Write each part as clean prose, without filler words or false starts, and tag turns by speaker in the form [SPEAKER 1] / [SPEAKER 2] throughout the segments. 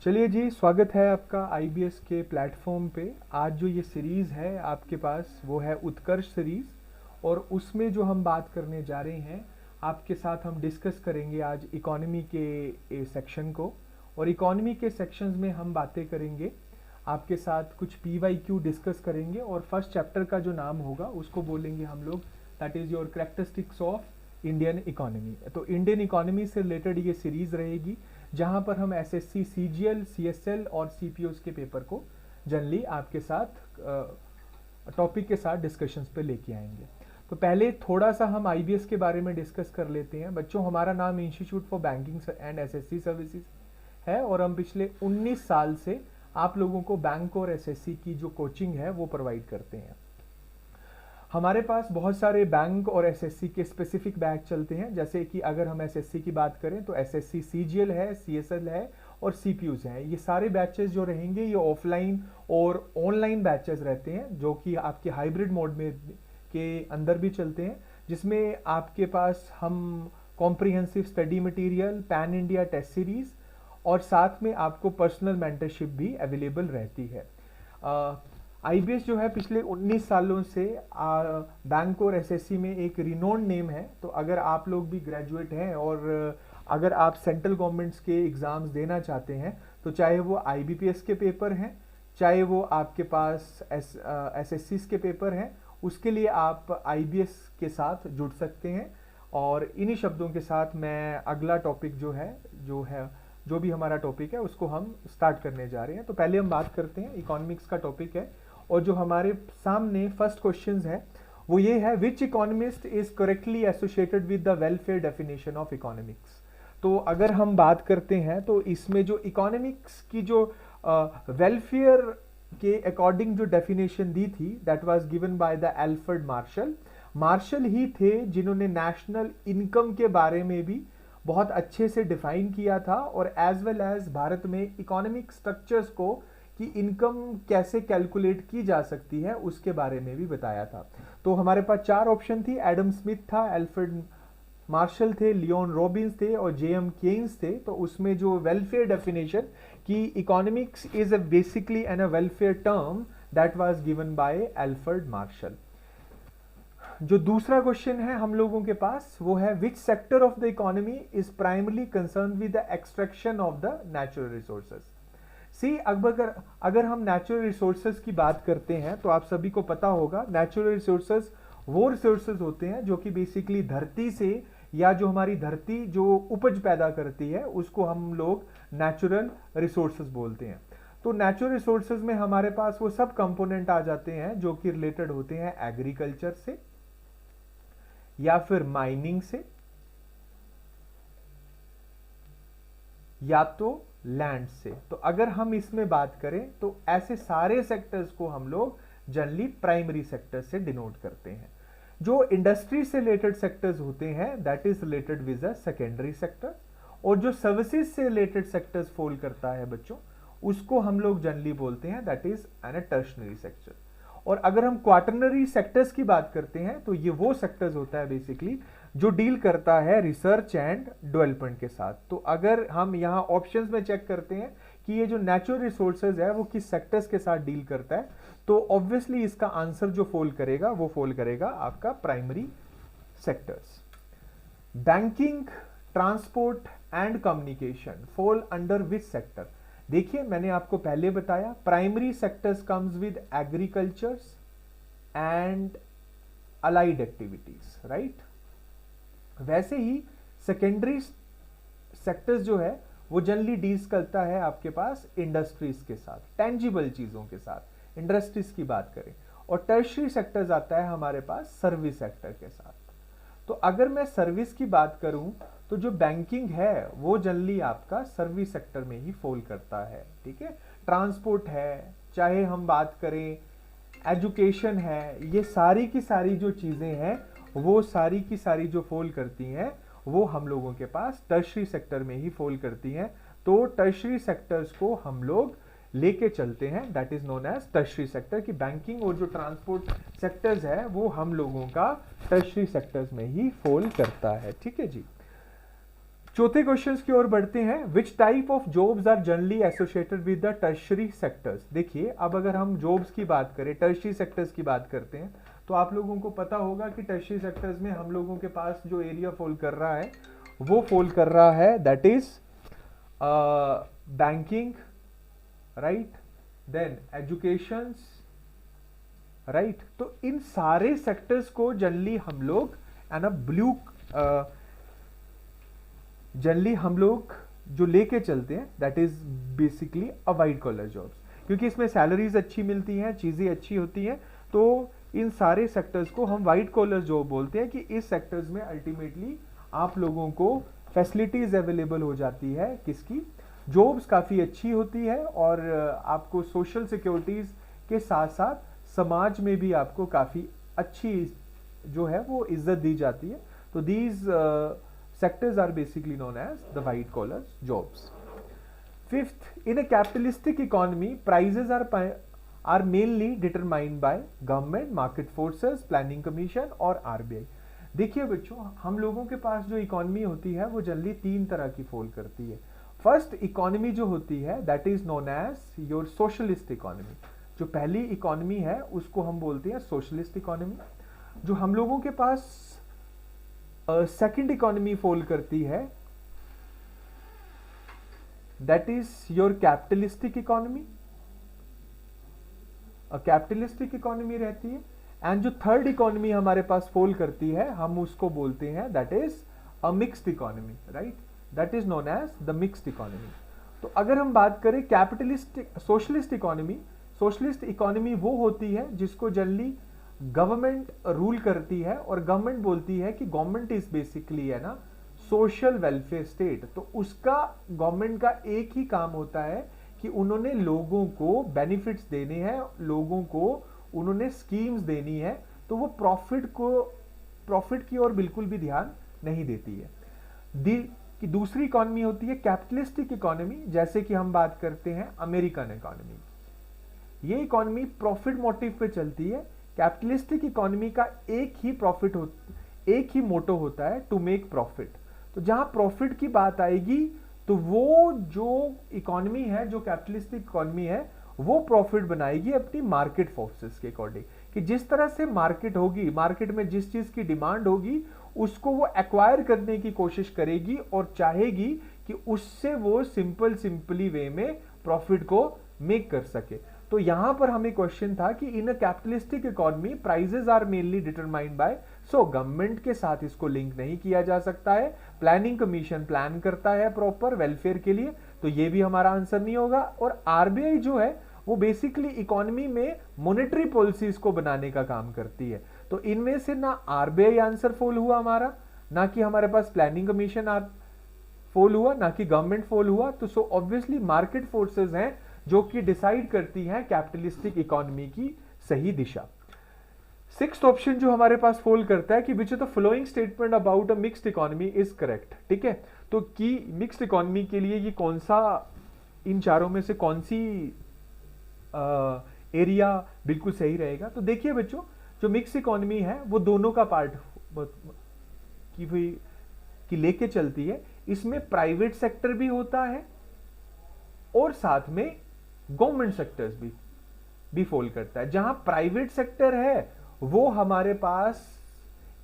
[SPEAKER 1] चलिए जी, स्वागत है आपका आईबीएस के प्लेटफॉर्म पे। आज जो ये सीरीज़ है आपके पास वो है उत्कर्ष सीरीज़, और उसमें जो हम बात करने जा रहे हैं आपके साथ, हम डिस्कस करेंगे आज इकोनॉमी के सेक्शन को। और इकोनॉमी के सेक्शंस में हम बातें करेंगे आपके साथ, कुछ पीवाईक्यू डिस्कस करेंगे, और फर्स्ट चैप्टर का जो नाम होगा उसको बोलेंगे हम लोग, that is your characteristics of Indian economy. तो इंडियन इकोनॉमी से रिलेटेड ये सीरीज़ रहेगी, जहां पर हम एसएससी, सीजीएल, सीएसएल और सीपीओस के पेपर को जनरली आपके साथ टॉपिक के साथ डिस्कशंस पे लेके आएंगे। तो पहले थोड़ा सा हम आईबीएस के बारे में डिस्कस कर लेते हैं। बच्चों, हमारा नाम institute for banking and SSC services है, और हम पिछले 19 साल से आप लोगों को बैंक और एसएससी की जो कोचिंग है वो प्रोवाइड करते हैं। हमारे पास बहुत सारे बैंक और एसएससी के स्पेसिफिक बैच चलते हैं, जैसे कि अगर हम एसएससी की बात करें तो एसएससी सीजीएल है, सीएसएल है और सीपीयूज हैं। ये सारे बैचेस जो रहेंगे ये ऑफलाइन और ऑनलाइन बैचेस रहते हैं, जो कि आपके हाइब्रिड मोड में के अंदर भी चलते हैं, जिसमें आपके पास हम comprehensive study material, pan India test series और साथ में आपको पर्सनल मेंटरशिप भी अवेलेबल रहती है। आईबीएस जो है पिछले 19 सालों से बैंक और एसएससी में एक रिनोन्ड नेम है। तो अगर आप लोग भी ग्रेजुएट हैं और अगर आप सेंट्रल गवर्नमेंट्स के एग्ज़ाम्स देना चाहते हैं, तो चाहे वो आईबीपीएस के पेपर हैं, चाहे वो आपके पास एसएससी के पेपर हैं, उसके लिए आप आईबीएस के साथ जुड़ सकते हैं। और इन्हीं शब्दों के साथ मैं अगला टॉपिक जो भी हमारा टॉपिक है उसको हम स्टार्ट करने जा रहे हैं। तो पहले हम बात करते हैं, इकोनॉमिक्स का टॉपिक है, और जो हमारे सामने फर्स्ट क्वेश्चन है वो ये है, which economist is correctly associated with the welfare definition of economics. तो अगर हम बात करते हैं तो इसमें जो इकोनॉमिक्स की जो वेलफेयर के अकॉर्डिंग जो डेफिनेशन दी थी, that was given by the Alfred Marshall. Marshall ही थे जिन्होंने नेशनल इनकम के बारे में भी बहुत अच्छे से डिफाइन किया था, और एज वेल एज भारत में इकोनॉमिक स्ट्रक्चर्स को कि इनकम कैसे कैलकुलेट की जा सकती है उसके बारे में भी बताया था। तो हमारे पास 4 ऑप्शन थी, एडम स्मिथ था, एल्फ्रेड मार्शल थे, लियोन रॉबिन्स थे और जेएम केन्स थे। तो उसमें जो वेलफेयर डेफिनेशन कि economics is basically an a welfare term, that was given by Alfred Marshall. जो दूसरा क्वेश्चन है हम लोगों के पास वो है, which sector of the economy is primarily concern with the extraction of the natural resources. See, अगर हम नेचुरल रिसोर्सेज की बात करते हैं तो आप सभी को पता होगा, नेचुरल रिसोर्सेज वो रिसोर्सेज होते हैं जो कि बेसिकली धरती से, या जो हमारी धरती जो उपज पैदा करती है उसको हम लोग नेचुरल रिसोर्सेज बोलते हैं। तो नेचुरल रिसोर्सेज में हमारे पास वो सब कंपोनेंट आ जाते हैं जो कि रिलेटेड होते हैं एग्रीकल्चर से, या फिर माइनिंग से, या तो लैंड से। तो अगर हम इसमें बात करें तो ऐसे सारे सेक्टर्स को हम लोग जनरली प्राइमरी सेक्टर से डिनोट करते हैं। जो इंडस्ट्री से रिलेटेड सेक्टर्स होते हैं that is related with the secondary sector, और जो सर्विसेज से रिलेटेड सेक्टर्स फॉल करता है बच्चों, उसको हम लोग जनरली बोलते हैं दैट इज एन टर्शनरी सेक्टर। और अगर हम क्वाटरनरी सेक्टर्स की बात करते हैं तो ये वो सेक्टर्स होता है बेसिकली जो डील करता है रिसर्च एंड डेवलपमेंट के साथ। तो अगर हम यहाँ ऑप्शंस में चेक करते हैं कि ये जो नेचुरल रिसोर्सेज है वो किस सेक्टर्स के साथ डील करता है, तो ऑब्वियसली इसका आंसर जो फॉल करेगा वो फॉल करेगा आपका primary sectors. Banking, transport and communication fall under which sector. देखिए, मैंने आपको पहले बताया, primary sectors comes with agricultures and allied activities, right. वैसे ही सेकेंडरी सेक्टर्स जो है वो जनरली डील्स करता है आपके पास इंडस्ट्रीज के साथ, टेंजिबल चीजों के साथ, इंडस्ट्रीज की बात करें। और टर्शरी सेक्टर्स आता है हमारे पास सर्विस सेक्टर के साथ। तो अगर मैं सर्विस की बात करूं तो जो बैंकिंग है वो जनरली आपका सर्विस सेक्टर में ही फॉल करता है, ठीक है। ट्रांसपोर्ट है, चाहे हम बात करें एजुकेशन है, ये सारी की सारी जो चीजें हैं वो सारी की सारी जो फॉल करती हैं वो हम लोगों के पास टर्शरी सेक्टर में ही फॉल करती हैं। तो टर्शरी सेक्टर्स को हम लोग लेके चलते हैं, that is known as tertiary sector, की बैंकिंग और जो ट्रांसपोर्ट सेक्टर्स है वो हम लोगों का टर्शरी सेक्टर्स में ही फॉल करता है, ठीक है जी। चौथे क्वेश्चन की ओर बढ़ते हैं। Which type of jobs are generally associated with the tertiary sectors. देखिए, अब अगर हम जॉब्स की बात करें, टर्शरी सेक्टर्स की बात करते हैं, तो आप लोगों को पता होगा कि टर्शरी सेक्टर्स में हम लोगों के पास जो एरिया फॉल कर रहा है वो फॉल कर रहा है that is banking, right, then education, right. तो इन सारे सेक्टर्स को जनरली हम लोग जनरली हम लोग जो लेके चलते हैं that is basically a white collar jobs, क्योंकि इसमें सैलरीज अच्छी मिलती हैं, चीजें अच्छी होती हैं। तो इन सारे सेक्टर्स को हम वाइट कॉलर जॉब बोलते हैं कि इस सेक्टर्स में अल्टीमेटली आप लोगों को फैसिलिटीज अवेलेबल हो जाती है, किसकी, जॉब्स काफ़ी अच्छी होती है और आपको सोशल सिक्योरिटीज़ के साथ साथ समाज में भी आपको काफ़ी अच्छी जो है वो इज्जत दी जाती है। तो these sectors are basically known as the white collar jobs. Fifth, in a capitalistic economy prices are mainly determined by government, market forces, planning commission और आरबीआई। देखिए बच्चों, हम लोगों के पास जो इकोनॉमी होती है वो जनरली तीन तरह की फॉल करती है। फर्स्ट इकोनॉमी जो होती है that is known as your socialist economy. जो पहली इकोनॉमी है उसको हम बोलते हैं सोशलिस्ट इकोनॉमी। जो हम लोगों के पास सेकंड इकोनॉमी फॉल करती है that is your capitalistic economy, capitalistic economy रहती है। एंड जो थर्ड इकोनॉमी हमारे पास फॉल करती है हम उसको बोलते हैं that is a mixed economy, right, that is known as the mixed economy. तो अगर हम बात करें कैपिटलिस्टिक सोशलिस्ट इकोनॉमी वो होती है जिसको जनरली गवर्नमेंट रूल करती है और गवर्नमेंट बोलती है कि गवर्नमेंट इज बेसिकली है ना सोशल वेलफेयर स्टेट। तो उसका गवर्नमेंट का एक ही काम होता है कि उन्होंने लोगों को बेनिफिट्स देने हैं, लोगों को उन्होंने स्कीम्स देनी है। तो वो प्रॉफिट की ओर बिल्कुल भी ध्यान नहीं देती है। कि दूसरी इकोनॉमी होती है कैपिटलिस्टिक इकोनॉमी, जैसे कि हम बात करते हैं अमेरिकन इकोनॉमी। ये इकोनॉमी प्रॉफिट मोटिव पे चलती है। कैपिटलिस्टिक इकोनॉमी का एक ही मोटो होता है टू मेक प्रॉफिट। तो जहां प्रॉफिट की बात आएगी तो वो जो इकोनॉमी है, जो कैपिटलिस्टिक इकोनॉमी है, वो प्रॉफिट बनाएगी अपनी मार्केट फोर्सेस के अकॉर्डिंग, कि जिस तरह से मार्केट होगी, मार्केट में जिस चीज की डिमांड होगी उसको वो एक्वायर करने की कोशिश करेगी और चाहेगी कि उससे वो सिंपली वे में प्रॉफिट को मेक कर सके। तो यहां पर हमें क्वेश्चन था कि in a capitalistic economy prices are mainly determined by, so government के साथ इसको लिंक नहीं किया जा सकता है। प्लानिंग कमीशन प्लान करता है प्रॉपर वेलफेयर के लिए, तो ये भी हमारा आंसर नहीं होगा। और आरबीआई जो है वो बेसिकली इकोनॉमी में मॉनेटरी पॉलिसीज को बनाने का काम करती है। तो इनमें से ना आरबीआई आंसर फॉल हुआ हमारा, ना कि हमारे पास प्लानिंग कमीशन फॉल हुआ, ना कि गवर्नमेंट फॉल हुआ। तो सो ऑब्वियसली मार्केट फोर्सेस हैं जो कि डिसाइड करती हैं कैपिटलिस्टिक इकोनॉमी की सही दिशा। सिक्स्थ ऑप्शन जो हमारे पास फॉल करता है कि which of the following statement about a mixed economy is correct. ठीक है, तो कि मिक्स्ड इकोनॉमी के लिए ये कौन सा, इन चारों में से कौन सी एरिया बिल्कुल सही रहेगा। तो देखिए बच्चों, जो मिक्स इकोनॉमी है वो दोनों का पार्ट की लेके चलती है। इसमें प्राइवेट सेक्टर भी होता है और साथ में गवर्नमेंट सेक्टर्स भी फॉल करता है। जहां प्राइवेट सेक्टर है वो हमारे पास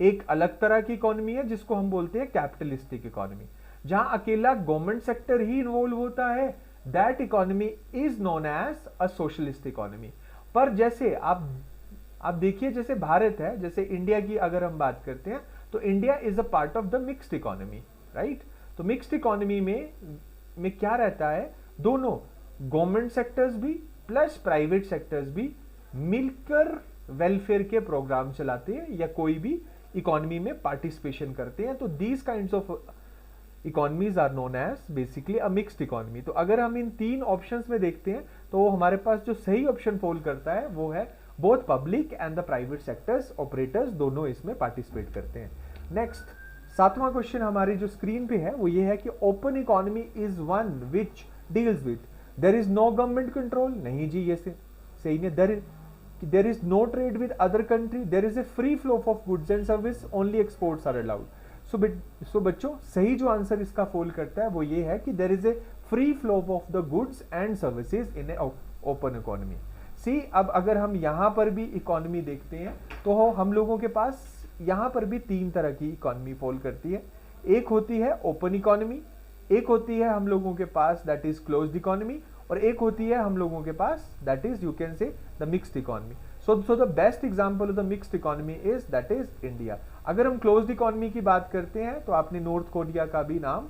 [SPEAKER 1] एक अलग तरह की इकोनॉमी है जिसको हम बोलते हैं कैपिटलिस्टिक इकोनॉमी। जहां अकेला गवर्नमेंट सेक्टर ही इन्वॉल्व होता है that economy is known as a socialist economy. पर जैसे आप देखिए, जैसे भारत है, जैसे इंडिया की अगर हम बात करते हैं तो India is a part of the mixed economy, right. तो मिक्स्ड इकोनॉमी में क्या रहता है, दोनों गवर्नमेंट सेक्टर्स भी प्लस प्राइवेट सेक्टर्स भी मिलकर वेलफेयर के प्रोग्राम चलाते हैं या कोई भी इकोनॉमी में पार्टिसिपेशन करते हैं। तो these kinds of economies are known as basically a mixed economy. तो अगर हम इन तीन ऑप्शंस में देखते हैं तो हमारे पास जो सही ऑप्शन फॉल करता है वो है both public and the private sectors operators दोनों इसमें पार्टिसिपेट करते हैं। नेक्स्ट, सातवां क्वेश्चन हमारी जो स्क्रीन पे है वो ये है कि open economy is one which deals with there is no government control. नहीं जी, ये सही नहीं। there is no trade with other country, there is a free flow of goods and service, only exports are allowed। सो बच्चों सही जो answer इसका फोल करता है वो ये है कि there is a free flow of the goods and services in a open economy. See अब अगर हम यहां पर भी इकोनॉमी देखते हैं तो हम लोगों के पास यहां पर भी तीन तरह की इकोनॉमी फॉल करती है। एक होती है ओपन इकोनॉमी, एक होती है हम लोगों के पास दैट इज क्लोज्ड इकोनॉमी, और एक होती है हम लोगों के पास that is you can say the mixed economy. So the best example of the mixed economy is that is India. अगर हम क्लोज्ड इकोनॉमी की बात करते हैं तो आपने नॉर्थ कोरिया का भी नाम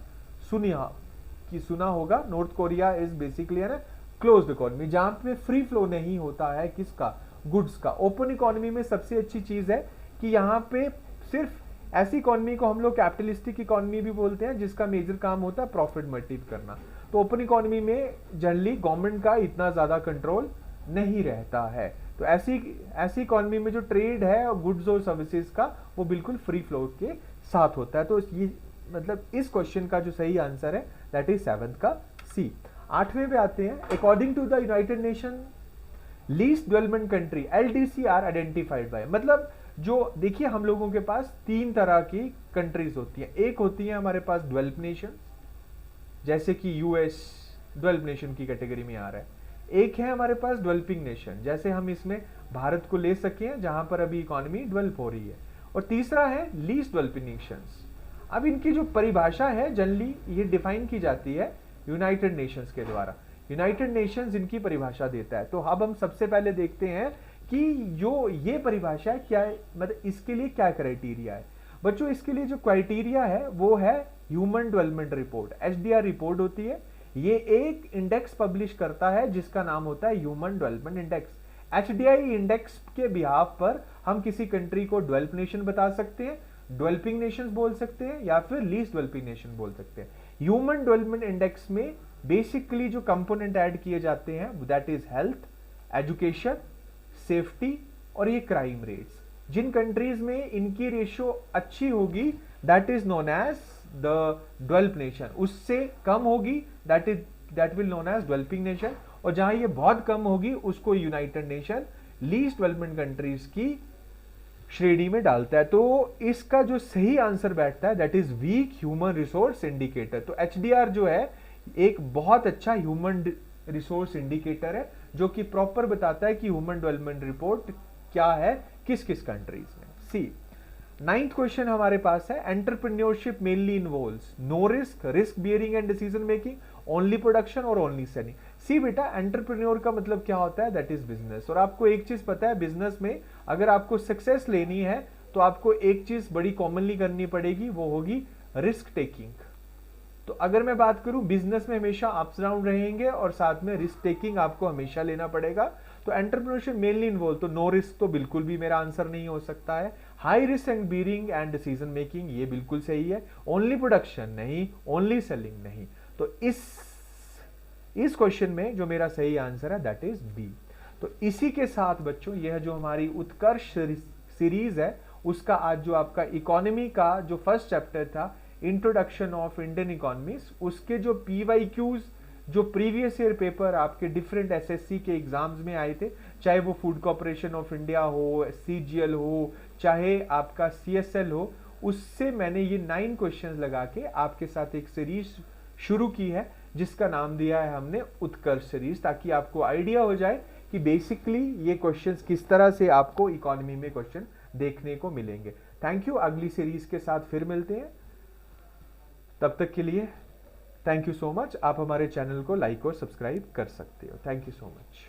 [SPEAKER 1] सुना होगा। नॉर्थ कोरिया इज बेसिकली है ना क्लोज्ड इकोनॉमी, जहां पे फ्री फ्लो नहीं होता है किसका, गुड्स का। ओपन इकोनॉमी में सबसे अच्छी चीज है कि यहाँ पे सिर्फ ऐसी इकोनॉमी को हम लोग कैपिटलिस्टिक इकोनॉमी भी बोलते हैं जिसका मेजर काम होता है प्रॉफिट मल्टीप्लाई करना। तो ओपन इकोनॉमी में जनरली गवर्नमेंट का इतना ज्यादा कंट्रोल नहीं रहता है। तो ऐसी इकोनॉमी में जो ट्रेड है और गुड्स और सर्विसेज का वो बिल्कुल फ्री फ्लो के साथ होता है। तो ये मतलब इस क्वेश्चन का जो सही आंसर है दैट इज 7th का सी। 8वें पे आते हैं। According to the United Nation least development country LDC are identified by, मतलब जो देखिए हम लोगों के पास तीन तरह की कंट्रीज होती हैं। एक होती है हमारे पास डेवलप नेशन, जैसे कि यूएस डेवलप नेशन की कैटेगरी में आ रहा है। एक है हमारे पास डेवलपिंग नेशन, जैसे हम इसमें भारत को ले सकें जहां पर अभी इकोनॉमी डेवलप हो रही है। और तीसरा है लीस्ट डेवलपिंग नेशंस। अब इनकी जो परिभाषा है जनरली ये डिफाइन की जाती है यूनाइटेड नेशंस के द्वारा। यूनाइटेड नेशंस इनकी परिभाषा देता है। तो अब हम सबसे पहले देखते हैं कि जो ये परिभाषा है क्या है, मतलब इसके लिए क्या क्राइटेरिया है। बच्चों इसके लिए जो क्राइटेरिया है वो है human development report, HDR report होती है। ये एक इंडेक्स पब्लिश करता है जिसका नाम होता है human development index. HDI index के बिहाफ पर हम किसी कंट्री को डेवलप नेशन बता सकते हैं, डेवलपिंग नेशंस बोल सकते हैं या फिर लीस्ट डेवलपिंग नेशन बोल सकते हैं। ह्यूमन डेवलपमेंट इंडेक्स में बेसिकली जो कंपोनेंट ऐड किए जाते हैं that is health, education, safety और ये क्राइम रेट्स। जिन कंट्रीज में इनकी रेशियो अच्छी होगी that is known as the develop nation, उससे कम होगी that will known as developing nation, और जहां ये बहुत कम होगी उसको United Nation least development countries की श्रेणी में डालता है। तो इसका जो सही आंसर बैठता है that is weak human resource indicator. तो HDR जो है एक बहुत अच्छा ह्यूमन रिसोर्स इंडिकेटर है जो कि प्रॉपर बताता है कि ह्यूमन डेवलपमेंट रिपोर्ट क्या है किस किस कंट्रीज में। सी 9th क्वेश्चन हमारे पास है entrepreneurship mainly involves no risk, risk bearing and decision making, only production और ओनली सेलिंग। सी बेटा एंटरप्रेन्योर का मतलब क्या होता है दैट इज बिजनेस। और आपको एक चीज पता है बिजनेस में अगर आपको सक्सेस लेनी है तो आपको एक चीज बड़ी कॉमनली करनी पड़ेगी, वो होगी रिस्क टेकिंग। तो अगर मैं बात करूं बिजनेस में हमेशा अप्स डाउन रहेंगे और साथ में रिस्क टेकिंग आपको हमेशा लेना पड़ेगा। तो एंटरप्रेन्योरशिप मेनली इन्वॉल्व, तो नो रिस्क तो बिल्कुल भी मेरा आंसर नहीं हो सकता है। High risk and bearing and decision making ये बिल्कुल सही है। ओनली प्रोडक्शन नहीं, ओनली सेलिंग नहीं। तो इस क्वेश्चन में जो मेरा सही आंसर है दैट इज बी। तो इसी के साथ बच्चों यह जो हमारी उत्कर्ष सीरीज है उसका आज जो आपका इकोनॉमी का जो फर्स्ट चैप्टर था इंट्रोडक्शन ऑफ इंडियन इकोनॉमीज, उसके जो PYQs जो प्रीवियस ईयर पेपर आपके डिफरेंट SSC के एग्जाम्स में आए थे, चाहे वो फूड कॉर्पोरेशन ऑफ इंडिया हो, CGL हो, चाहे आपका CSL हो, उससे मैंने ये 9 क्वेश्चंस लगा के आपके साथ एक सीरीज शुरू की है जिसका नाम दिया है हमने उत्कर्ष सीरीज, ताकि आपको आइडिया हो जाए कि बेसिकली ये क्वेश्चंस किस तरह से आपको इकोनॉमी में क्वेश्चन देखने को मिलेंगे। Thank you. अगली सीरीज के साथ फिर मिलते हैं, तब तक के लिए थैंक यू सो मच। आप हमारे चैनल को लाइक और सब्सक्राइब कर सकते हो। Thank you so much.